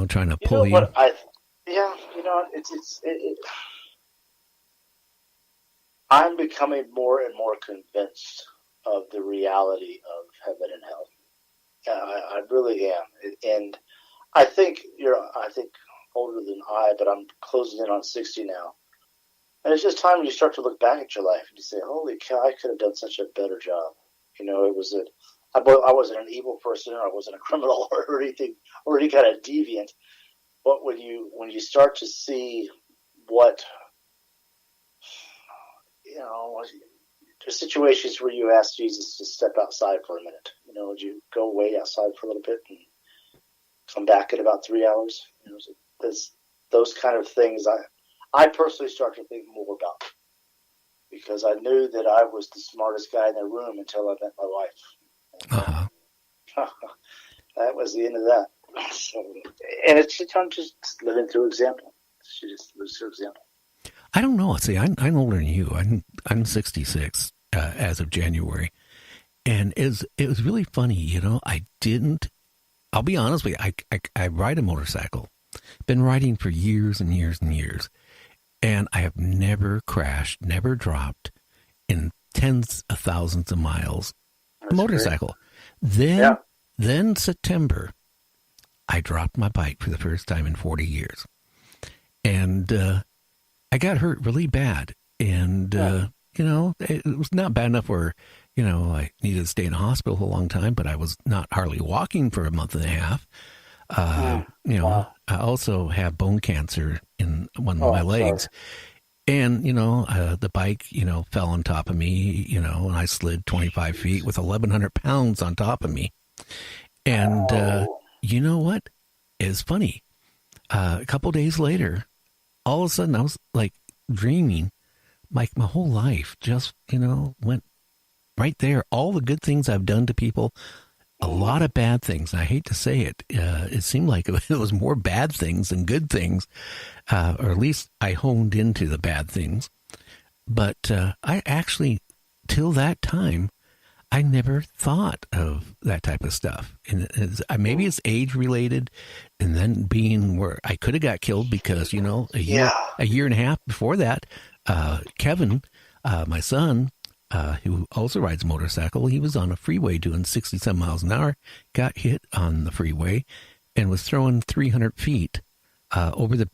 trying to You pull know you. what yeah, I'm becoming more and more convinced of the reality of heaven and hell. I really am, and I think older than I, but I'm closing in on 60 now. And it's just time when you start to look back at your life and you say, "Holy cow, I could have done such a better job." It was I wasn't an evil person, or I wasn't a criminal, or anything, or any kind of deviant. But when you start to see what you know, there's situations where you ask Jesus to step outside for a minute. Would you go away outside for a little bit and come back in about 3 hours? So those kind of things I personally start to think more about, because I knew that I was the smartest guy in the room until I met my wife. Uh-huh. And that was the end of that. So, and it's just, I'm just living through example. She just lives through example. I don't know. See, I'm older than you. I'm 66 as of January, and it was really funny. I didn't. I'll be honest with you. I ride a motorcycle. Been riding for years and years and years, and I have never crashed, never dropped in tens of thousands of miles. That's Motorcycle. Great. Then Yeah. then September, I dropped my bike for the first time in 40 years, and I got hurt really bad, and it was not bad enough where I needed to stay in the hospital for a long time, but I was not hardly walking for a month and a half. Wow. I also have bone cancer in one of my legs. Sorry. And, the bike, fell on top of me, and I slid 25 feet with 1,100 pounds on top of me. And you know what? It's funny. A couple days later, all of a sudden I was like dreaming, like my whole life just, went right there. All the good things I've done to people, a lot of bad things. I hate to say it. It seemed like it was more bad things than good things, or at least I honed into the bad things. But I actually, till that time, I never thought of that type of stuff. And maybe it's age related, and then being where I could have got killed because, a year and a half before that, Kevin, my son, who also rides a motorcycle, he was on a freeway doing 67 miles an hour, got hit on the freeway, and was thrown 300 feet over the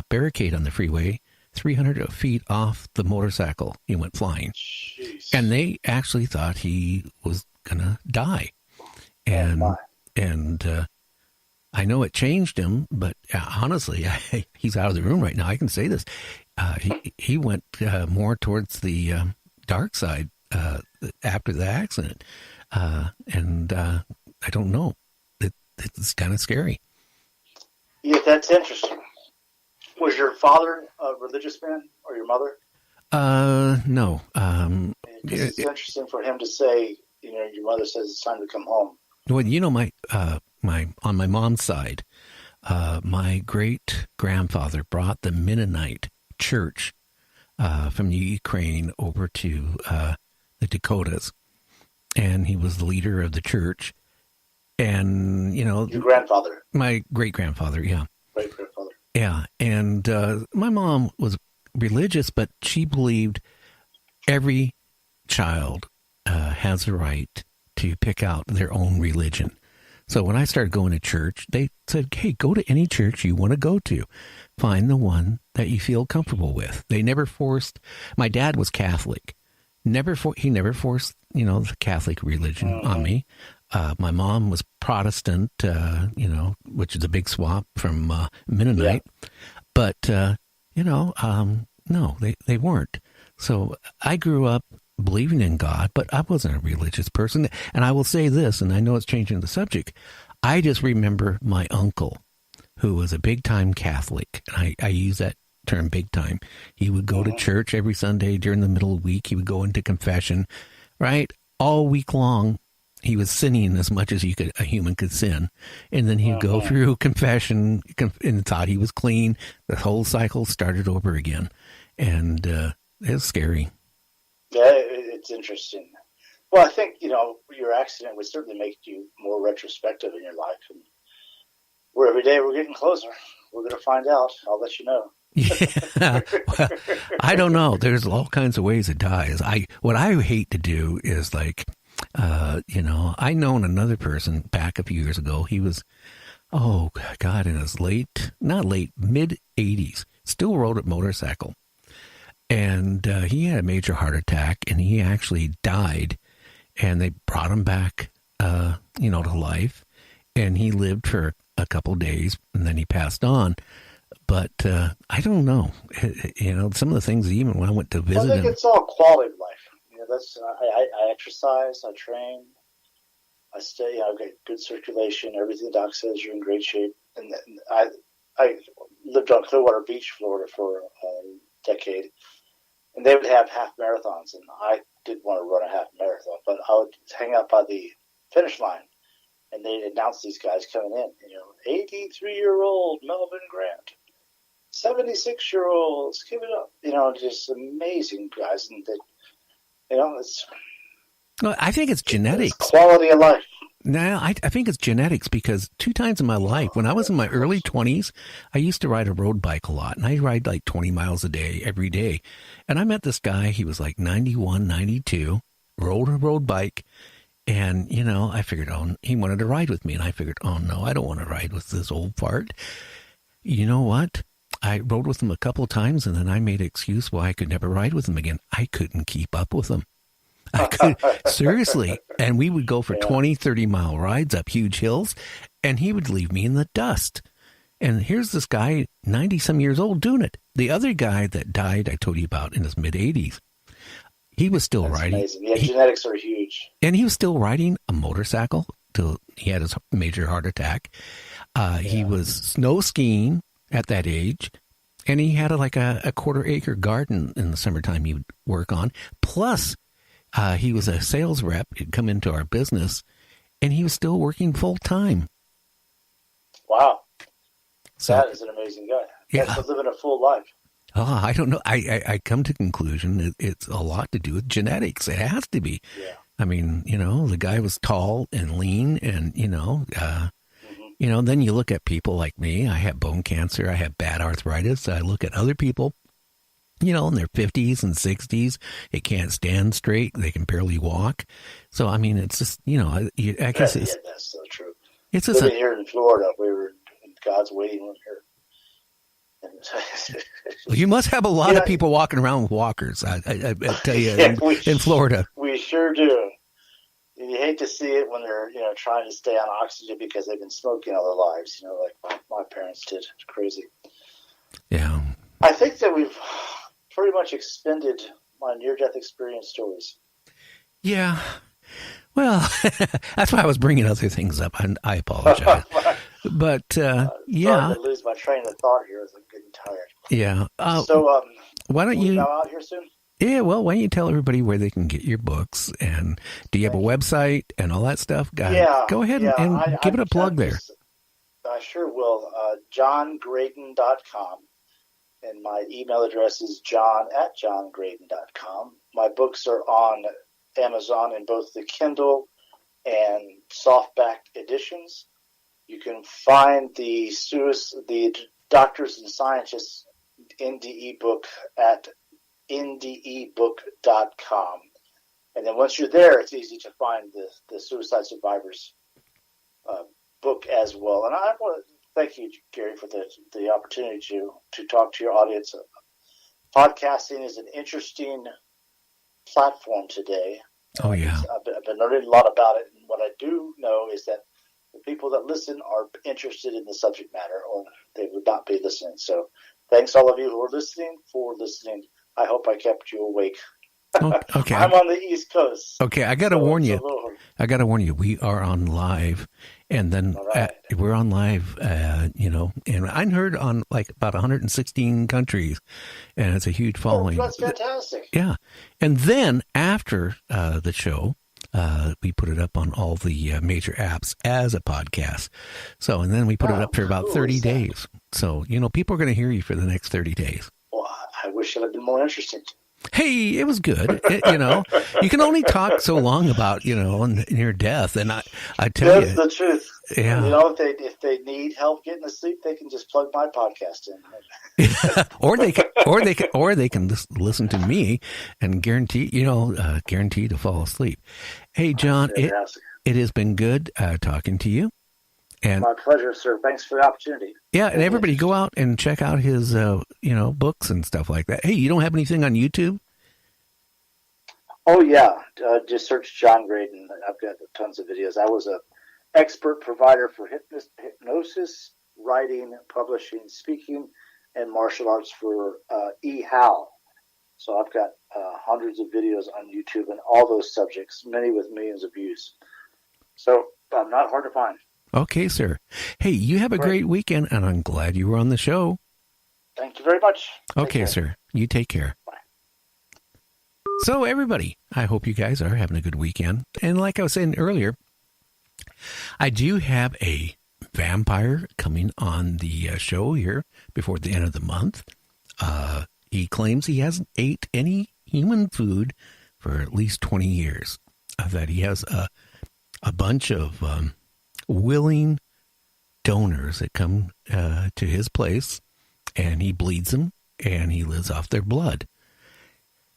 barricade on the freeway, 300 feet off the motorcycle. He went flying. Jeez. And they actually thought he was going to die. And I know it changed him, but honestly, he's out of the room right now. I can say this. He went more towards the dark side after the accident. And I don't know. It's kind of scary. Yeah, that's interesting. Was your father a religious man, or your mother? No. It's interesting for him to say, your mother says it's time to come home. Well, my on my mom's side, my great grandfather brought the Mennonite church from the Ukraine over to the Dakotas, and he was the leader of the church. And Your grandfather, my great grandfather, yeah. great grandfather. Yeah, and my mom was religious, but she believed every child has a right to pick out their own religion. So when I started going to church, they said, hey, go to any church you want to go to. Find the one that you feel comfortable with. They never forced. My dad was Catholic. He never forced, the Catholic religion on me. My mom was Protestant, which is a big swap from Mennonite. Yeah. But, no, they weren't. So I grew up believing in God, but I wasn't a religious person. And I will say this, and I know it's changing the subject. I just remember my uncle, who was a big-time Catholic. I use that term big time. He would go to church every Sunday during the middle of the week. He would go into confession, right? All week long, he was sinning as much as a human could sin. And then he'd go through confession and thought he was clean. The whole cycle started over again. And it was scary. Yeah, it's interesting. Well, I think, your accident would certainly make you more retrospective in your life. And, every day we're getting closer. We're going to find out. I'll let you know. Yeah. Well, I don't know. There's all kinds of ways it dies. What I hate to do is like, I known another person back a few years ago. He was, oh God, in his mid 80s, still rode a motorcycle. And he had a major heart attack, and he actually died. And they brought him back, to life. And he lived for a couple days, and then he passed on. But I don't know. Some of the things, even when I went to visit him. I think it's all quality of life. I exercise, I train, I stay, I've got good circulation. Everything the doc says, you're in great shape. And I lived on Clearwater Beach, Florida for a decade. And they would have half marathons, and I didn't want to run a half marathon, but I would hang out by the finish line, and they'd announce these guys coming in, 83-year-old Melvin Grant, 76-year-olds, give it up, just amazing guys. And it's... Well, I think it's genetics. It's quality of life. No, I think it's genetics, because 2 times in my life, when I was in my early 20s, I used to ride a road bike a lot, and I ride like 20 miles a day, every day. And I met this guy, he was like 91, 92, rode a road bike, and, I figured, he wanted to ride with me, and I figured, no, I don't want to ride with this old fart. You know what? I rode with him a couple of times, and then I made an excuse why I could never ride with him again. I couldn't keep up with him. I could, seriously. And we would go for 20, 30-mile rides up huge hills, and he would leave me in the dust. And here's this guy, 90-some years old, doing it. The other guy that died, I told you about, in his mid-80s, he was still riding. Amazing. Yeah, genetics are huge. And he was still riding a motorcycle till he had his major heart attack. He was snow skiing at that age, and he had a quarter-acre garden in the summertime he would work on. Plus, he was a sales rep. He'd come into our business, and he was still working full-time. Wow. So, that is an amazing guy. Yeah. That's living a full life. Oh, I don't know. I come to the conclusion it's a lot to do with genetics. It has to be. Yeah. I mean, the guy was tall and lean, and, then you look at people like me. I have bone cancer. I have bad arthritis. I look at other people, in their 50s and 60s. They can't stand straight. They can barely walk. So, I mean, it's just, I guess it's... Yeah, that's so true. It's just living here in Florida, we were in God's waiting room here. Well, you must have a lot of people walking around with walkers, I tell you, in Florida. We sure do. And you hate to see it when they're, trying to stay on oxygen because they've been smoking all their lives, like my parents did. It's crazy. Yeah. I think that we've pretty much expended my near-death experience stories. Yeah. Well, that's why I was bringing other things up, and I apologize. But, yeah. I lose my train of thought here as I'm getting tired. Yeah. So, why don't you... go out here soon? Yeah, well, why don't you tell everybody where they can get your books, and do you have a website and all that stuff? Go ahead and give it a plug there. I sure will. JohnGraden.com, and my email address is john@johngraden.com. My books are on Amazon in both the Kindle and softback editions. You can find the Doctors and Scientists NDE book at ndebook.com. And then once you're there, it's easy to find the Suicide Survivors book as well. And I want to thank you, Gary, for the opportunity to talk to your audience. Podcasting is an interesting platform today. Oh, yeah. I've been learning a lot about it. And what I do know is that the people that listen are interested in the subject matter, or they would not be listening. So thanks all of you who are listening for listening. I hope I kept you awake. Okay. I'm on the East Coast. Okay, I got to warn you. We are on live, and then we're on live, and I'm heard on like about 116 countries, and it's a huge following. Oh, that's fantastic. Yeah. And then after the show, we put it up on all the major apps as a podcast. So, and then we put it up for about 30 days. So, people are going to hear you for the next 30 days. Well, I wish it had been more interesting. Hey, it was good. You can only talk so long about, near death. And I tell you. That's the truth. Yeah. If they need help getting to sleep, they can just plug my podcast in. or they can listen to me and guarantee to fall asleep. Hey, John, it has been good talking to you. And my pleasure, sir. Thanks for the opportunity. Yeah, and everybody go out and check out his books and stuff like that. Hey, you don't have anything on YouTube? Oh yeah, just search John Graden. I've got tons of videos. I was a expert provider for hypnosis, writing, publishing, speaking, and martial arts for eHow. So I've got hundreds of videos on YouTube and all those subjects, many with millions of views. So I'm not hard to find. Okay, sir. Hey, you have a great weekend, and I'm glad you were on the show. Thank you very much. Okay, sir. You take care. Bye. So, everybody, I hope you guys are having a good weekend. And like I was saying earlier, I do have a vampire coming on the show here before the end of the month. He claims he hasn't ate any human food for at least 20 years. That he has a bunch of willing donors that come to his place, and he bleeds them, and he lives off their blood.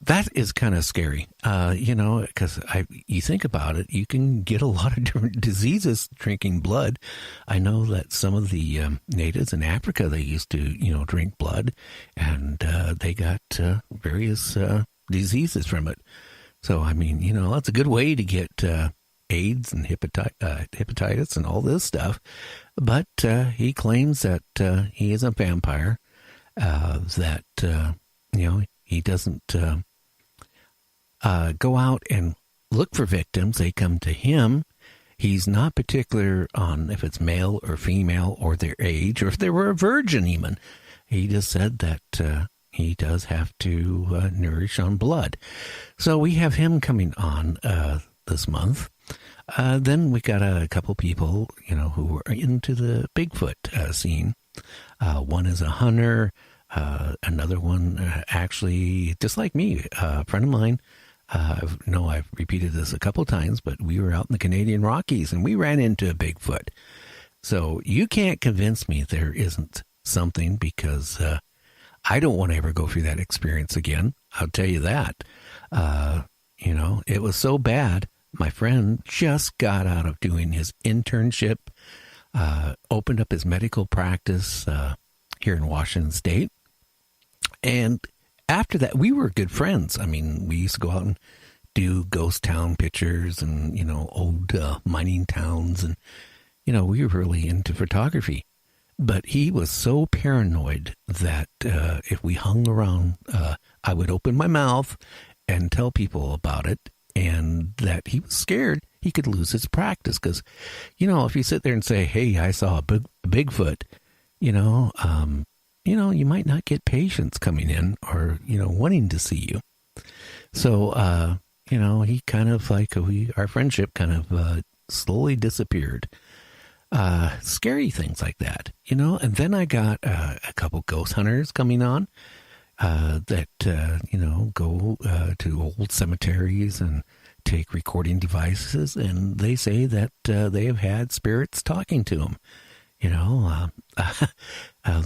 That is kind of scary, because you think about it, you can get a lot of different diseases drinking blood. I know that some of the natives in Africa, they used to, drink blood, and they got various diseases from it. So, I mean, that's a good way to get AIDS and hepatitis and all this stuff. But he claims that he is a vampire, that, he doesn't go out and look for victims. They come to him. He's not particular on if it's male or female or their age or if they were a virgin even. He just said that he does have to nourish on blood. So we have him coming on this month. Then we got a couple people, who are into the Bigfoot scene. One is a hunter. Another one, actually, just like me, a friend of mine. I've repeated this a couple times, but we were out in the Canadian Rockies and we ran into a Bigfoot. So you can't convince me there isn't something, because I don't want to ever go through that experience again. I'll tell you that. It was so bad. My friend just got out of doing his internship, opened up his medical practice here in Washington State. And after that, we were good friends. I mean, we used to go out and do ghost town pictures and, old mining towns. And, we were really into photography. But he was so paranoid that if we hung around, I would open my mouth and tell people about it. And that he was scared he could lose his practice. Because, if you sit there and say, hey, I saw a Bigfoot, you might not get patients coming in or, wanting to see you. So, he kind of our friendship kind of slowly disappeared. Scary things like that, and then I got a couple ghost hunters coming on that, go to old cemeteries and take recording devices, and they say that they have had spirits talking to them. The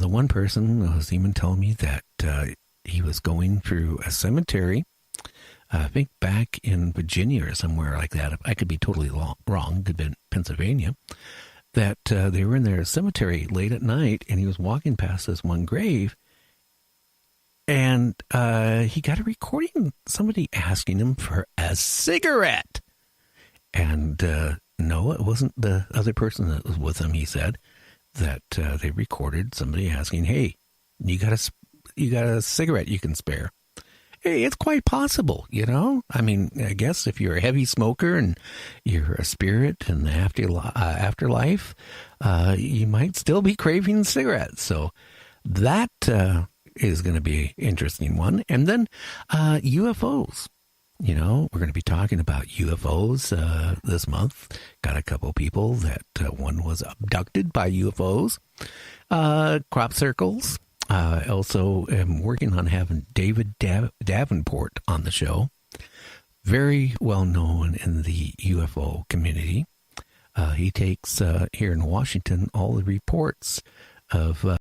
one person was even telling me that he was going through a cemetery, I think back in Virginia or somewhere like that. I could be totally wrong. Could have been Pennsylvania. That they were in their cemetery late at night, and he was walking past this one grave, and he got a recording, somebody asking him for a cigarette. And no, it wasn't the other person that was with him, he said. That they recorded somebody asking, hey, you got a cigarette you can spare? Hey, it's quite possible, I mean, I guess if you're a heavy smoker and you're a spirit in the afterlife, you might still be craving cigarettes. So that is going to be an interesting one. And then UFOs. We're going to be talking about UFOs this month. Got a couple people that one was abducted by UFOs. Crop circles. Also am working on having David Davenport on the show. Very well known in the UFO community. He takes here in Washington all the reports of